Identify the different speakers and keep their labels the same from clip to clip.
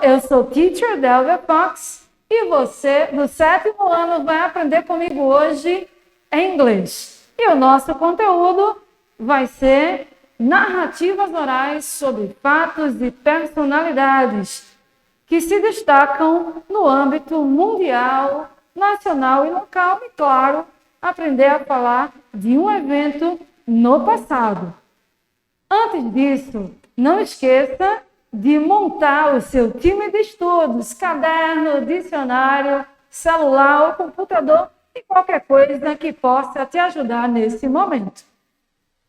Speaker 1: eu sou Teacher Delvia Fox e você, do 7º ano, vai aprender comigo hoje em inglês. E o nosso conteúdo vai ser narrativas orais sobre fatos e personalidades que se destacam no âmbito mundial, nacional e local. E, claro, aprender a falar de um evento no passado. Antes disso, não esqueça de montar o seu time de estudos, caderno, dicionário, celular ou computador e qualquer coisa que possa te ajudar nesse momento.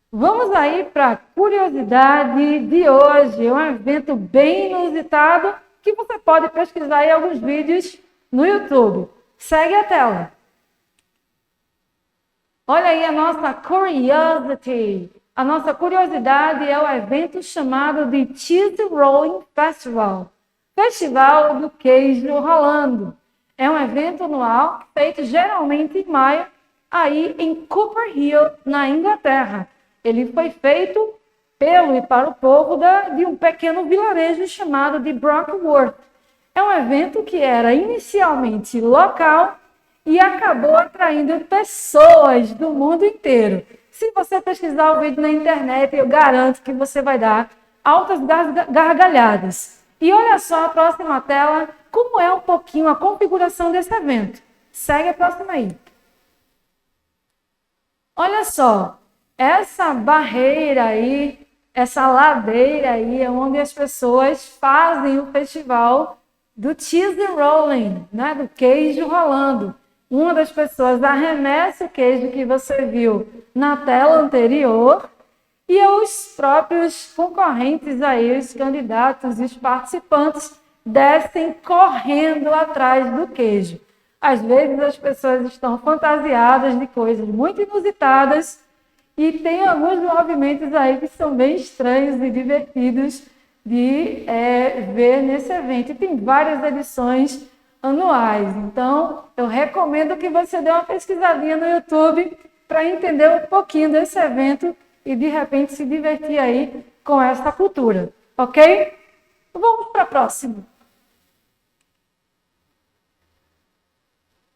Speaker 1: Vamos aí para a curiosidade de hoje, um evento bem inusitado que você pode pesquisar em alguns vídeos no YouTube. Segue a tela. Olha aí a nossa curiosity. A nossa curiosidade é o evento chamado de Cheese Rolling Festival. Festival do Queijo Rolando. É um evento anual feito geralmente em maio, aí em Cooper Hill, na Inglaterra. Ele foi feito pelo e para o povo de um pequeno vilarejo chamado de Brockworth. É um evento que era inicialmente local e acabou atraindo pessoas do mundo inteiro. Se você pesquisar o vídeo na internet, eu garanto que você vai dar altas gargalhadas. E olha só a próxima tela, como é um pouquinho a configuração desse evento. Segue a próxima aí. Olha só, essa barreira aí, essa ladeira aí, é onde as pessoas fazem o festival do cheese rolling, né? Do queijo rolando. Uma das pessoas arremessa o queijo que você viu na tela anterior e os próprios concorrentes aí, os candidatos e os participantes descem correndo atrás do queijo. Às vezes as pessoas estão fantasiadas de coisas muito inusitadas e tem alguns movimentos aí que são bem estranhos e divertidos de ver nesse evento. E tem várias edições anuais. Então, eu recomendo que você dê uma pesquisadinha no YouTube para entender um pouquinho desse evento e, de repente, se divertir aí com essa cultura. Ok? Vamos para a próxima.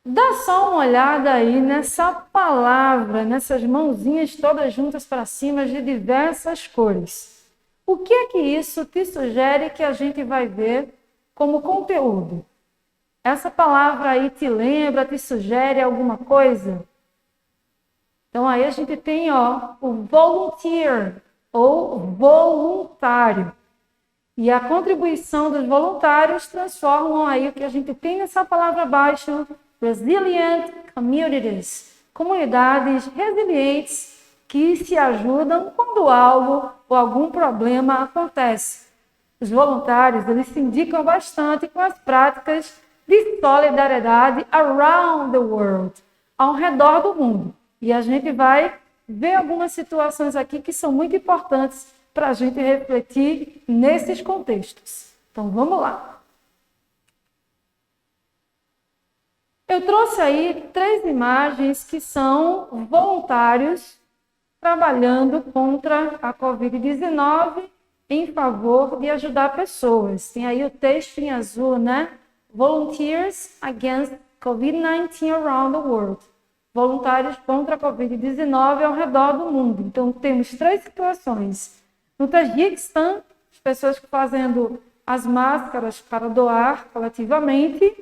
Speaker 1: Dá só uma olhada aí nessa palavra, nessas mãozinhas todas juntas para cima de diversas cores. O que é que isso te sugere que a gente vai ver como conteúdo? Essa palavra aí te lembra, te sugere alguma coisa? Então aí a gente tem o volunteer, ou voluntário. E a contribuição dos voluntários transformam aí o que a gente tem nessa palavra abaixo, resilient communities, comunidades resilientes que se ajudam quando algo ou algum problema acontece. Os voluntários, eles se indicam bastante com as práticas de solidariedade around the world, ao redor do mundo. E a gente vai ver algumas situações aqui que são muito importantes para a gente refletir nesses contextos. Então, vamos lá. Eu trouxe aí 3 imagens que são voluntários trabalhando contra a Covid-19 em favor de ajudar pessoas. Tem aí o texto em azul, né? Volunteers Against COVID-19 Around the World. Voluntários contra a Covid-19 ao redor do mundo. Então, temos 3 situações. No Tajiquistão, as pessoas fazendo as máscaras para doar coletivamente.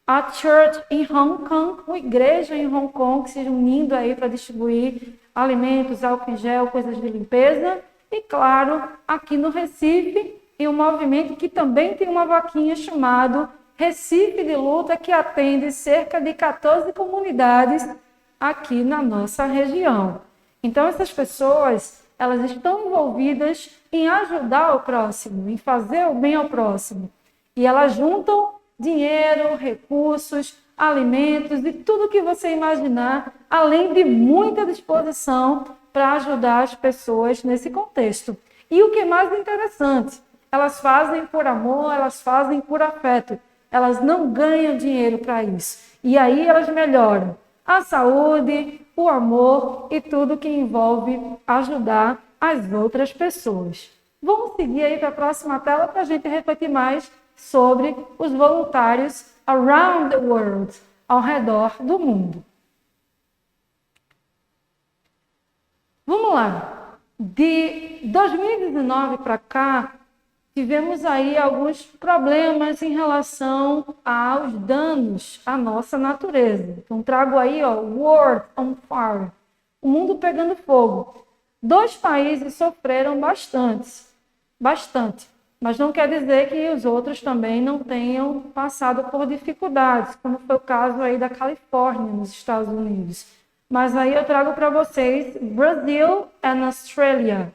Speaker 1: A Church em Hong Kong, uma igreja em Hong Kong, se unindo aí para distribuir alimentos, álcool em gel, coisas de limpeza. E, claro, aqui no Recife, em um movimento que também tem uma vaquinha chamado Recife de Luta, que atende cerca de 14 comunidades aqui na nossa região. Então, essas pessoas, elas estão envolvidas em ajudar o próximo, em fazer o bem ao próximo. E elas juntam dinheiro, recursos, alimentos e tudo que você imaginar, além de muita disposição para ajudar as pessoas nesse contexto. E o que é mais interessante, elas fazem por amor, elas fazem por afeto. Elas não ganham dinheiro para isso. E aí elas melhoram a saúde, o amor e tudo que envolve ajudar as outras pessoas. Vamos seguir aí para a próxima tela para a gente refletir mais sobre os voluntários around the world, ao redor do mundo. Vamos lá. De 2019 para cá, tivemos aí alguns problemas em relação aos danos à nossa natureza. Então, trago aí, World on Fire, o mundo pegando fogo. 2 países sofreram bastante, mas não quer dizer que os outros também não tenham passado por dificuldades, como foi o caso aí da Califórnia, nos Estados Unidos. Mas aí eu trago para vocês Brasil and Australia,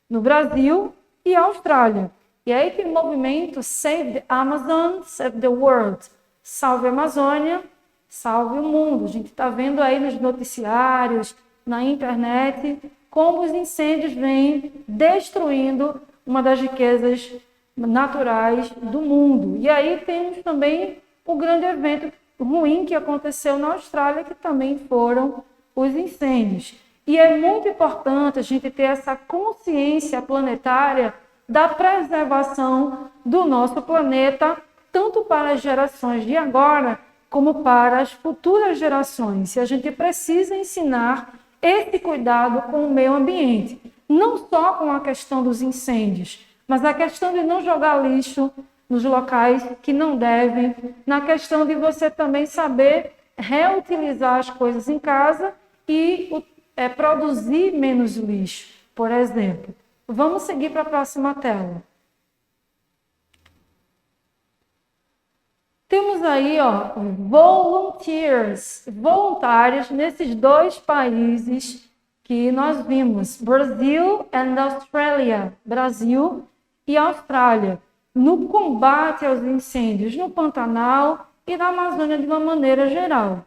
Speaker 1: no Brasil e Austrália. E aí tem o movimento Save the Amazon, Save the World, salve a Amazônia, salve o mundo. A gente está vendo aí nos noticiários, na internet, como os incêndios vêm destruindo uma das riquezas naturais do mundo. E aí temos também o grande evento ruim que aconteceu na Austrália, que também foram os incêndios. E é muito importante a gente ter essa consciência planetária da preservação do nosso planeta, tanto para as gerações de agora, como para as futuras gerações. E a gente precisa ensinar esse cuidado com o meio ambiente, não só com a questão dos incêndios, mas a questão de não jogar lixo nos locais que não devem, na questão de você também saber reutilizar as coisas em casa e produzir menos lixo, por exemplo. Vamos seguir para a próxima tela. Temos aí, voluntários nesses 2 países que nós vimos, Brasil and Australia, Brasil e Austrália, no combate aos incêndios no Pantanal e na Amazônia de uma maneira geral.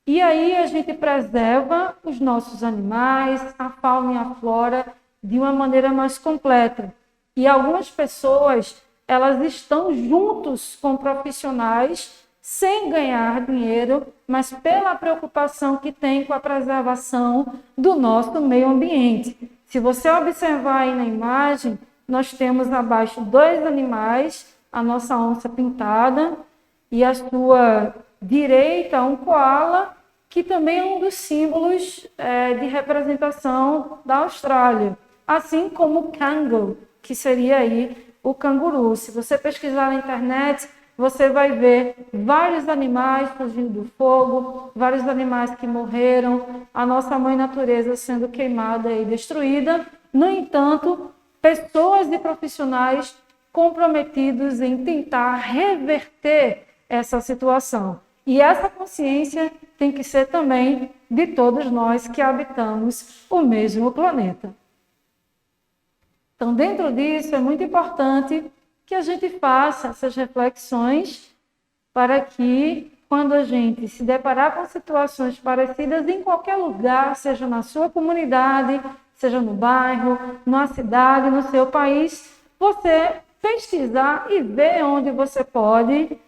Speaker 1: E aí a gente preserva os nossos animais, a fauna e a flora de uma maneira mais completa. E algumas pessoas, elas estão juntos com profissionais sem ganhar dinheiro, mas pela preocupação que tem com a preservação do nosso meio ambiente. Se você observar aí na imagem, nós temos abaixo 2 animais, a nossa onça pintada e à sua direita um koala, que também é um dos símbolos de representação da Austrália, assim como o kangaroo, que seria aí o canguru. Se você pesquisar na internet, você vai ver vários animais fugindo do fogo, vários animais que morreram, a nossa mãe natureza sendo queimada e destruída. No entanto, pessoas e profissionais comprometidos em tentar reverter essa situação. E essa consciência tem que ser também de todos nós que habitamos o mesmo planeta. Então, dentro disso, é muito importante que a gente faça essas reflexões para que, quando a gente se deparar com situações parecidas em qualquer lugar, seja na sua comunidade, seja no bairro, na cidade, no seu país, você pesquisar e ver onde você pode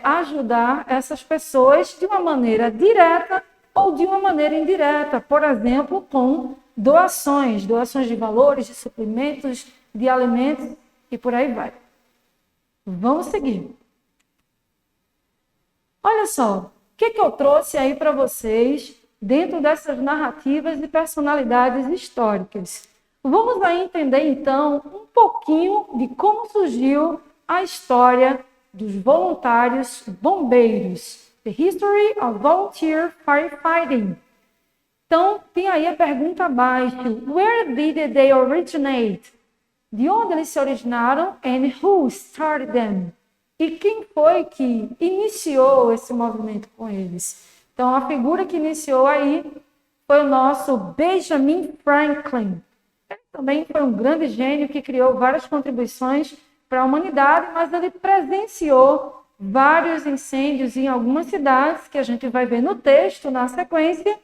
Speaker 1: ajudar essas pessoas de uma maneira direta ou de uma maneira indireta, por exemplo, com doações de valores, de suprimentos, de alimentos e por aí vai. Vamos seguir. Olha só, o que eu trouxe aí para vocês dentro dessas narrativas e personalidades históricas. Vamos aí entender, então, um pouquinho de como surgiu a história dos voluntários bombeiros. The History of Volunteer Firefighting. Então, tem aí a pergunta abaixo. Where did they originate? De onde eles se originaram? And who started them? E quem foi que iniciou esse movimento com eles? Então, a figura que iniciou aí foi o nosso Benjamin Franklin. Ele também foi um grande gênio que criou várias contribuições para a humanidade, mas ele presenciou vários incêndios em algumas cidades, que a gente vai ver no texto, na sequência,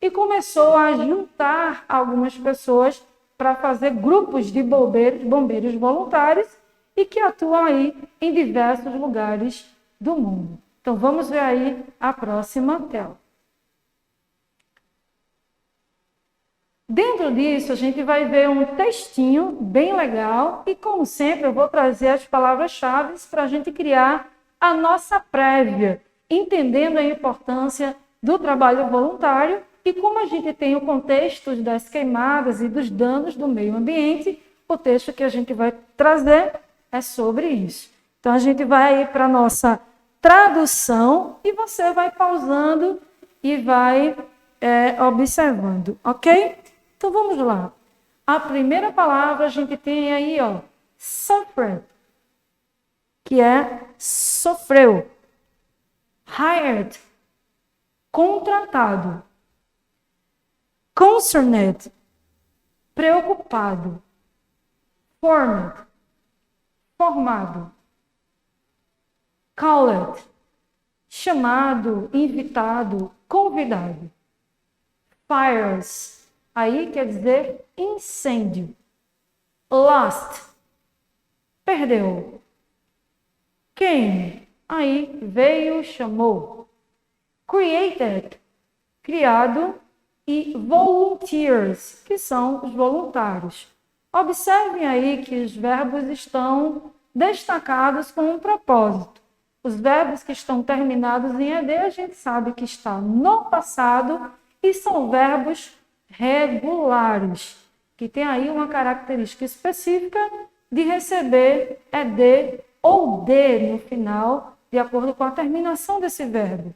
Speaker 1: e começou a juntar algumas pessoas para fazer grupos de bombeiros voluntários e que atuam aí em diversos lugares do mundo. Então, vamos ver aí a próxima tela. Dentro disso, a gente vai ver um textinho bem legal e, como sempre, eu vou trazer as palavras-chave para a gente criar a nossa prévia, entendendo a importância do trabalho voluntário e como a gente tem o contexto das queimadas e dos danos do meio ambiente, o texto que a gente vai trazer é sobre isso. Então, a gente vai para a nossa tradução e você vai pausando e vai observando, ok? Então, vamos lá. A primeira palavra a gente tem aí, ó, suffered, que é sofreu. Hired, contratado. Concerned, preocupado. Formed, formado. Called, chamado, invitado, convidado. Fires, aí quer dizer incêndio. Lost, perdeu. Came, aí veio, chamou. Created, criado. E volunteers, que são os voluntários. Observem aí que os verbos estão destacados com um propósito. Os verbos que estão terminados em ED, a gente sabe que está no passado e são verbos regulares, que tem aí uma característica específica de receber ED ou D no final, de acordo com a terminação desse verbo.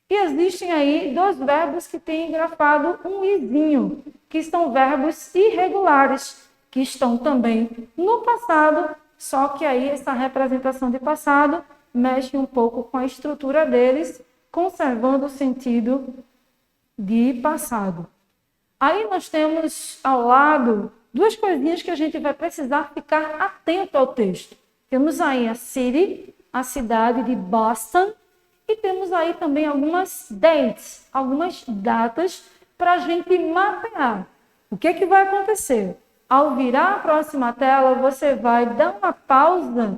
Speaker 1: E existem aí dois verbos que têm grafado um izinho, que são verbos irregulares, que estão também no passado, só que aí essa representação de passado mexe um pouco com a estrutura deles, conservando o sentido de passado. Aí nós temos ao lado duas coisinhas que a gente vai precisar ficar atento ao texto. Temos aí a city, a cidade de Boston, e temos aí também algumas dates, algumas datas para a gente mapear. O que vai acontecer? Ao virar a próxima tela, você vai dar uma pausa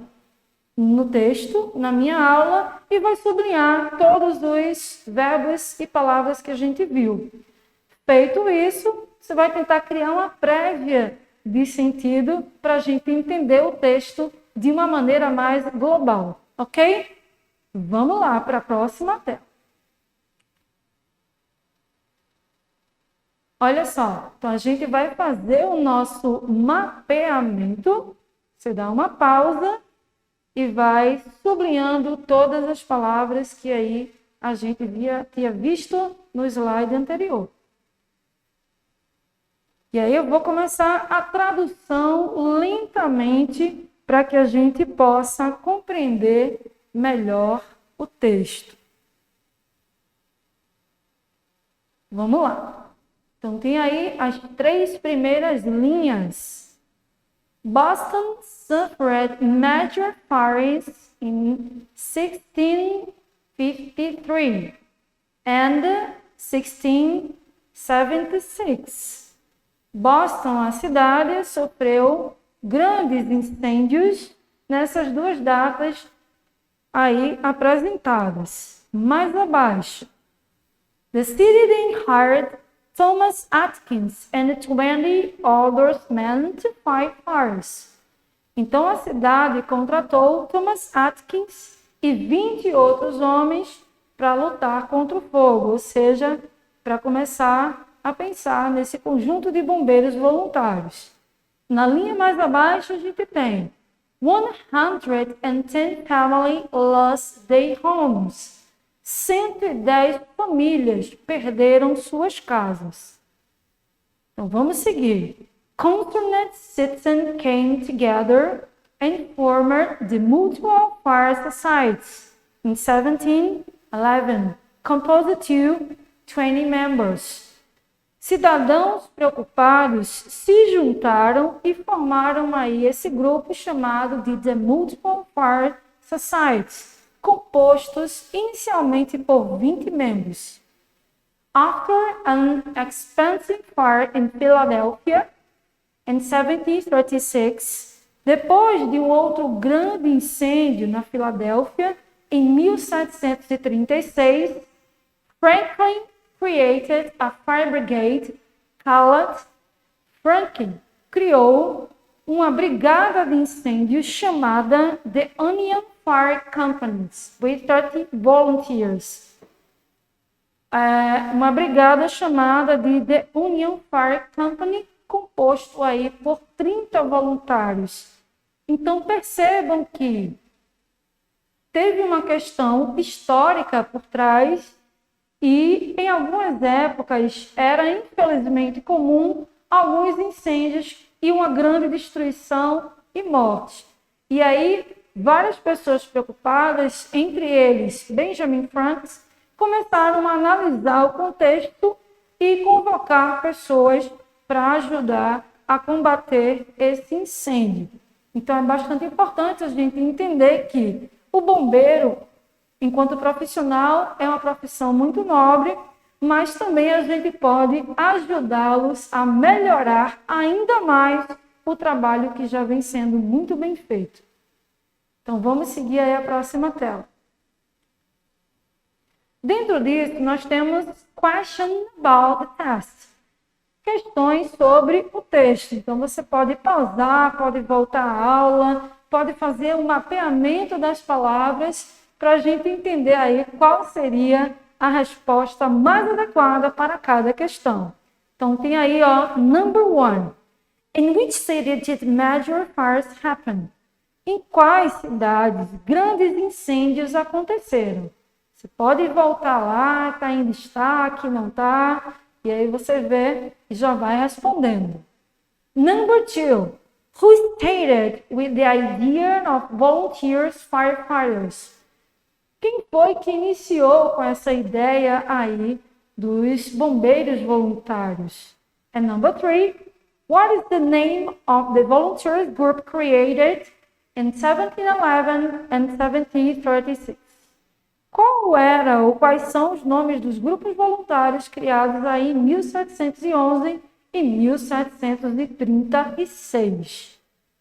Speaker 1: no texto, na minha aula, e vai sublinhar todos os verbos e palavras que a gente viu. Feito isso, você vai tentar criar uma prévia de sentido para a gente entender o texto de uma maneira mais global, ok? Vamos lá para a próxima tela. Olha só, então a gente vai fazer o nosso mapeamento. Você dá uma pausa e vai sublinhando todas as palavras que aí a gente tinha visto no slide anterior. E aí eu vou começar a tradução lentamente para que a gente possa compreender melhor o texto. Vamos lá. Então, tem aí as três primeiras linhas. Boston suffered major fires in 1653 and 1676. Boston, a cidade, sofreu grandes incêndios nessas duas datas aí apresentadas. Mais abaixo. The city then hired Thomas Atkins and 20 others men to fight fires. Então a cidade contratou Thomas Atkins e 20 outros homens para lutar contra o fogo, ou seja, para começar a pensar nesse conjunto de bombeiros voluntários. Na linha mais abaixo a gente tem 110 families lost their homes. 110 famílias perderam suas casas. Então vamos seguir. Concerned citizens came together and formed the Mutual Fire Society in 1711, composed of 20 members. Cidadãos preocupados se juntaram e formaram aí esse grupo chamado de The Multiple Fire Society, compostos inicialmente por 20 membros. After an expensive fire in Philadelphia in 1736, depois de um outro grande incêndio na Filadélfia em 1736, Franklin created a fire brigade called Franklin criou uma brigada de incêndios chamada The Onion Fire Company, with 30 volunteers. Uma brigada chamada de The Onion Fire Company, composto aí por 30 voluntários. Então percebam que teve uma questão histórica por trás e em algumas épocas era infelizmente comum alguns incêndios e uma grande destruição e morte. E aí várias pessoas preocupadas, entre eles Benjamin Franklin, começaram a analisar o contexto e convocar pessoas para ajudar a combater esse incêndio. Então é bastante importante a gente entender que o bombeiro, enquanto profissional, é uma profissão muito nobre, mas também a gente pode ajudá-los a melhorar ainda mais o trabalho que já vem sendo muito bem feito. Então vamos seguir aí a próxima tela. Dentro disso, nós temos question about the text. Questões sobre o texto. Então, você pode pausar, pode voltar à aula, pode fazer um mapeamento das palavras para a gente entender aí qual seria a resposta mais adequada para cada questão. Então, tem aí, number 1. In which city did major fires happen? Em quais cidades grandes incêndios aconteceram? Você pode voltar lá, está em destaque, não está? E aí você vê e já vai respondendo. Number 2. Who started with the idea of volunteers firefighters? Quem foi que iniciou com essa ideia aí dos bombeiros voluntários? And number 3. What is the name of the volunteers group created in 1711 and 1736? Qual era ou quais são os nomes dos grupos voluntários criados aí em 1711 e 1736?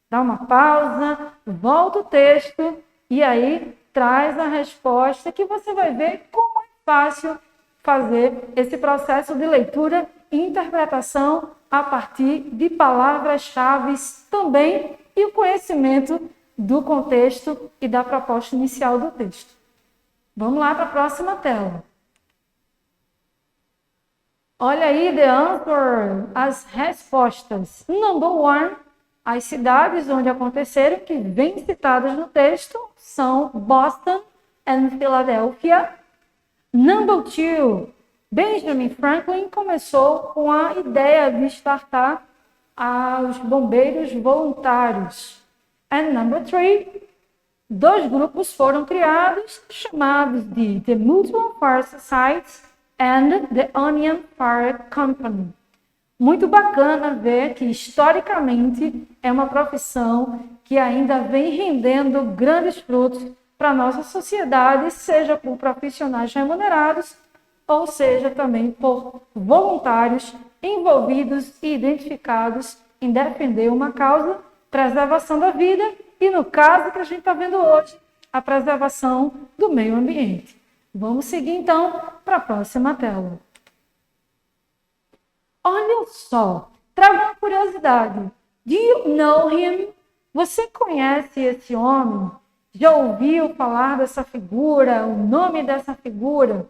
Speaker 1: Dá uma pausa, volta o texto e aí traz a resposta que você vai ver como é fácil fazer esse processo de leitura e interpretação a partir de palavras-chave também e o conhecimento do contexto e da proposta inicial do texto. Vamos lá para a próxima tela. Olha aí, the answer, as respostas. Number 1, as cidades onde aconteceram, que vêm citadas no texto, são Boston e Philadelphia. Number 2, Benjamin Franklin começou com a ideia de startar os bombeiros voluntários. And number 3, 2 grupos foram criados, chamados de The Mutual Fire Society and The Onion Fire Company. Muito bacana ver que, historicamente, é uma profissão que ainda vem rendendo grandes frutos para a nossa sociedade, seja por profissionais remunerados, ou seja também por voluntários envolvidos e identificados em defender uma causa, preservação da vida, e no caso que a gente está vendo hoje, a preservação do meio ambiente. Vamos seguir então para a próxima tela. Olha só, trago uma curiosidade. Do you know him? Você conhece esse homem? Já ouviu falar dessa figura, o nome dessa figura?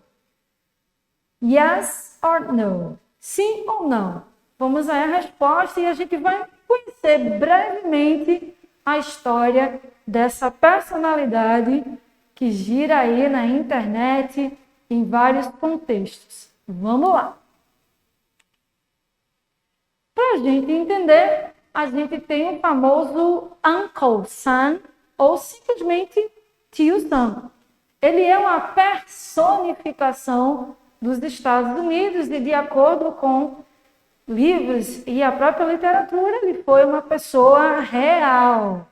Speaker 1: Yes or no? Sim ou não? Vamos aí a resposta e a gente vai conhecer brevemente a história dessa personalidade que gira aí na internet em vários contextos. Vamos lá. Para a gente entender, a gente tem o famoso Uncle Sam, ou simplesmente Tio Sam. Ele é uma personificação dos Estados Unidos e, de acordo com livros e a própria literatura, ele foi uma pessoa real.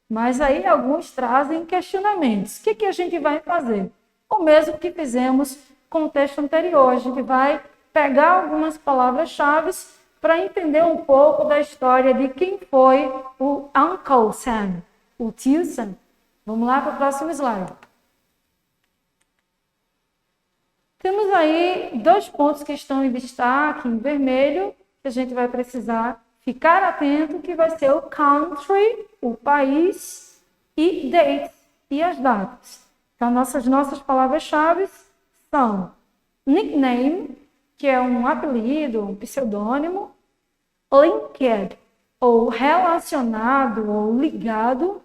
Speaker 1: Mas aí alguns trazem questionamentos. O que a gente vai fazer? O mesmo que fizemos com o texto anterior. A gente vai pegar algumas palavras-chave para entender um pouco da história de quem foi o Uncle Sam, o tio Sam. Vamos lá para o próximo slide. Temos aí 2 pontos que estão em destaque, em vermelho, que a gente vai precisar ficar atento que vai ser o country, o país, e date, e as datas. Então, nossas palavras-chave são nickname, que é um apelido, um pseudônimo, linked, ou relacionado, ou ligado.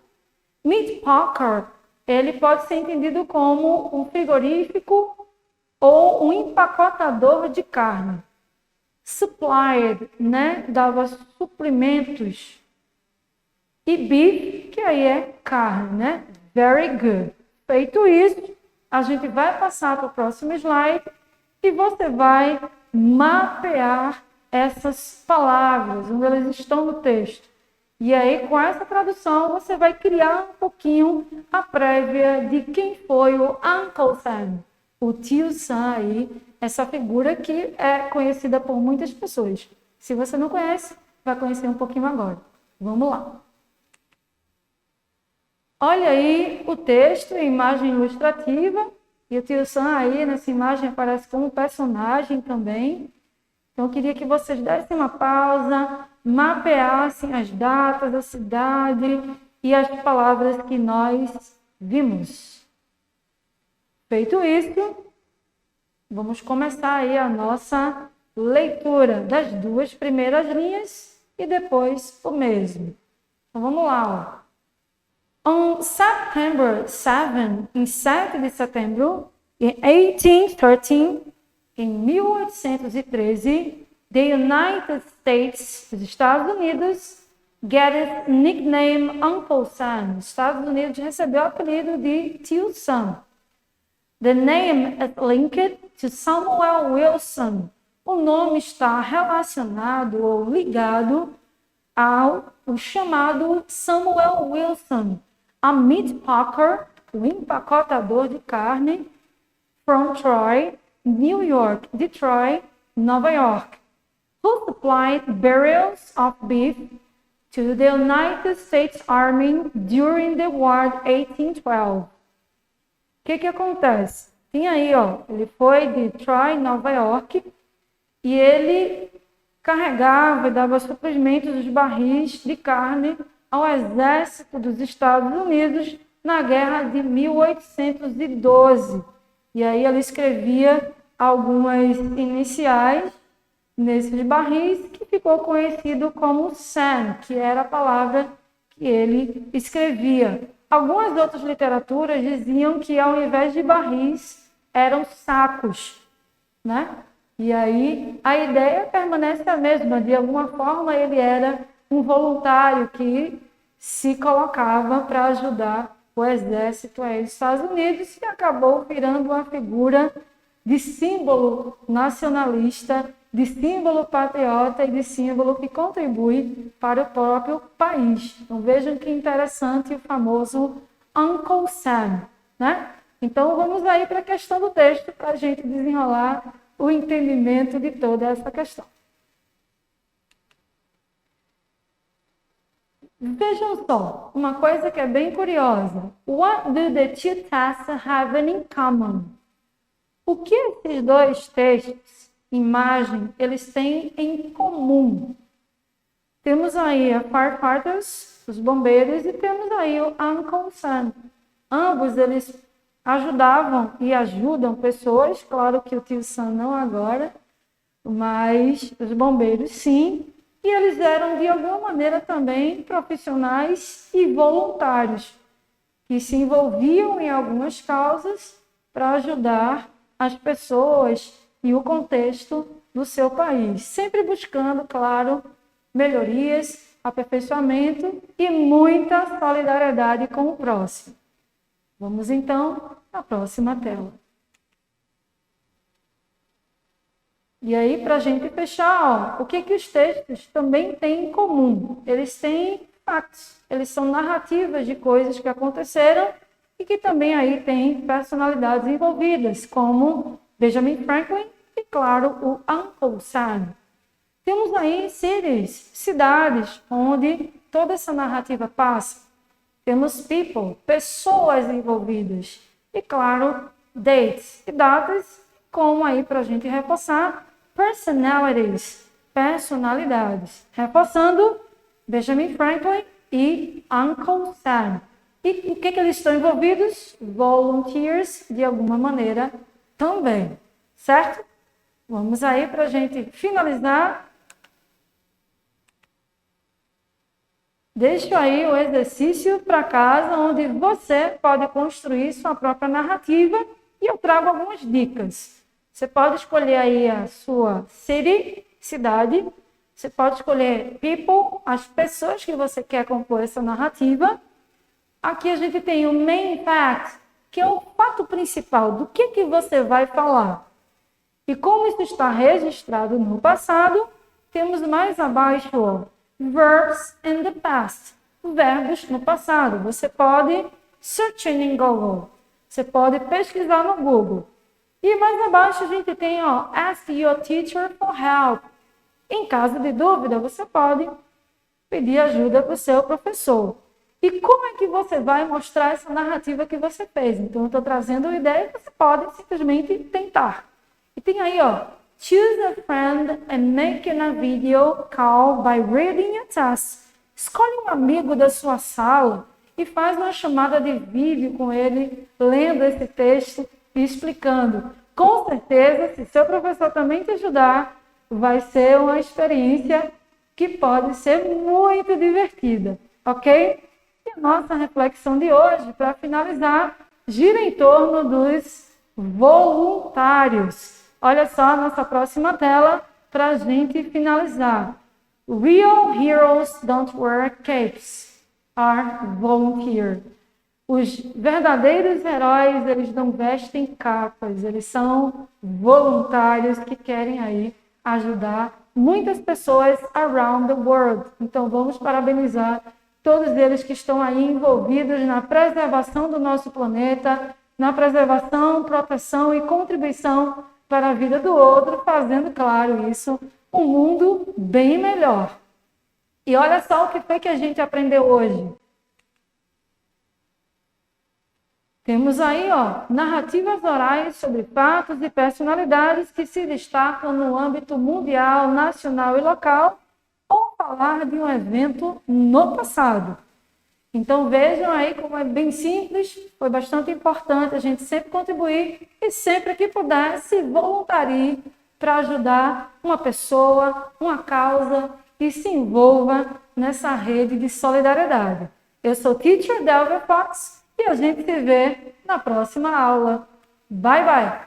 Speaker 1: Meat packer, ele pode ser entendido como um frigorífico ou um empacotador de carne. Supplier, né, dava suprimentos. E beef, que aí é carne, né? Very good. Feito isso, a gente vai passar para o próximo slide e você vai mapear essas palavras, onde elas estão no texto. E aí, com essa tradução, você vai criar um pouquinho a prévia de quem foi o Uncle Sam, o tio Sam aí, essa figura que é conhecida por muitas pessoas. Se você não conhece, vai conhecer um pouquinho agora. Vamos lá. Olha aí o texto, a imagem ilustrativa, e o tio Sam aí nessa imagem aparece como personagem também. Então, eu queria que vocês dessem uma pausa, mapeassem as datas, a cidade e as palavras que nós vimos. Feito isso, vamos começar aí a nossa leitura das duas primeiras linhas e depois o mesmo. Então, vamos lá, ó. On September 7, em 7 de setembro, em 1813, em 1813, the United States, os Estados Unidos, get its nickname Uncle Sam. Os Estados Unidos recebeu o apelido de Tio Sam. The name is linked to Samuel Wilson. O nome está relacionado ou ligado ao chamado Samuel Wilson, a meat packer, o empacotador de carne, from Troy, New York, Detroit, Nova York, who supplied burials of beef to the United States Army during the War of 1812. O que acontece? Tem aí, ó, ele foi de Troy, Nova York, e ele carregava e dava suprimentos dos barris de carne ao exército dos Estados Unidos na Guerra de 1812. E aí ele escrevia algumas iniciais nesses barris que ficou conhecido como Sam, que era a palavra que ele escrevia. Algumas outras literaturas diziam que ao invés de barris eram sacos, né? E aí a ideia permanece a mesma. De alguma forma ele era um voluntário que se colocava para ajudar o exército aí dos Estados Unidos e acabou virando uma figura de símbolo nacionalista, de símbolo patriota e de símbolo que contribui para o próprio país. Então vejam que interessante o famoso Uncle Sam, né? Então vamos aí para a questão do texto para a gente desenrolar o entendimento de toda essa questão. Vejam só, uma coisa que é bem curiosa. What do the two texts have in common? O que esses dois textos, imagem, eles têm em comum? Temos aí a firefighters, os bombeiros, e temos aí o Uncle Sam. Ambos eles ajudavam e ajudam pessoas, claro que o tio Sam não agora, mas os bombeiros sim. E eles eram, de alguma maneira, também profissionais e voluntários, que se envolviam em algumas causas para ajudar as pessoas e o contexto do seu país, sempre buscando, claro, melhorias, aperfeiçoamento e muita solidariedade com o próximo. Vamos, então, à próxima tela. E aí, para a gente fechar, ó, o que os textos também têm em comum? Eles têm fatos, eles são narrativas de coisas que aconteceram e que também aí têm personalidades envolvidas, como Benjamin Franklin e, claro, o Uncle Sam. Temos aí cities, cidades, onde toda essa narrativa passa. Temos people, pessoas envolvidas. E, claro, dates e datas, como aí para a gente reforçar, personalities, personalidades. Reforçando, Benjamin Franklin e Uncle Sam. E o que eles estão envolvidos? Volunteers, de alguma maneira, também. Certo? Vamos aí para a gente finalizar. Deixo aí o exercício para casa, onde você pode construir sua própria narrativa e eu trago algumas dicas. Você pode escolher aí a sua cidade, você pode escolher people, as pessoas que você quer compor essa narrativa. Aqui a gente tem o main fact, que é o fato principal, do que você vai falar. E como isso está registrado no passado, temos mais abaixo, ó, verbs in the past, verbos no passado. Você pode search in Google, você pode pesquisar no Google. E mais abaixo a gente tem, ó, ask your teacher for help. Em caso de dúvida, você pode pedir ajuda para o seu professor. E como é que você vai mostrar essa narrativa que você fez? Então, eu estou trazendo uma ideia que você pode simplesmente tentar. E tem aí, ó, choose a friend and make a video call by reading a test. Escolhe um amigo da sua sala e faz uma chamada de vídeo com ele, lendo esse texto e explicando. Com certeza, se seu professor também te ajudar, vai ser uma experiência que pode ser muito divertida, ok? E a nossa reflexão de hoje, para finalizar, gira em torno dos voluntários. Olha só a nossa próxima tela para a gente finalizar. Real heroes don't wear capes, are volunteer. Os verdadeiros heróis, eles não vestem capas, eles são voluntários que querem aí ajudar muitas pessoas around the world. Então vamos parabenizar todos eles que estão aí envolvidos na preservação do nosso planeta, na preservação, proteção e contribuição para a vida do outro, fazendo, claro, isso, um mundo bem melhor. E olha só o que foi que a gente aprendeu hoje. Temos aí, ó, narrativas orais sobre fatos e personalidades que se destacam no âmbito mundial, nacional e local, ou falar de um evento no passado. Então vejam aí como é bem simples, foi bastante importante a gente sempre contribuir e sempre que puder se voluntarie para ajudar uma pessoa, uma causa e se envolva nessa rede de solidariedade. Eu sou Teacher Delvia Fox e a gente se vê na próxima aula. Bye, bye!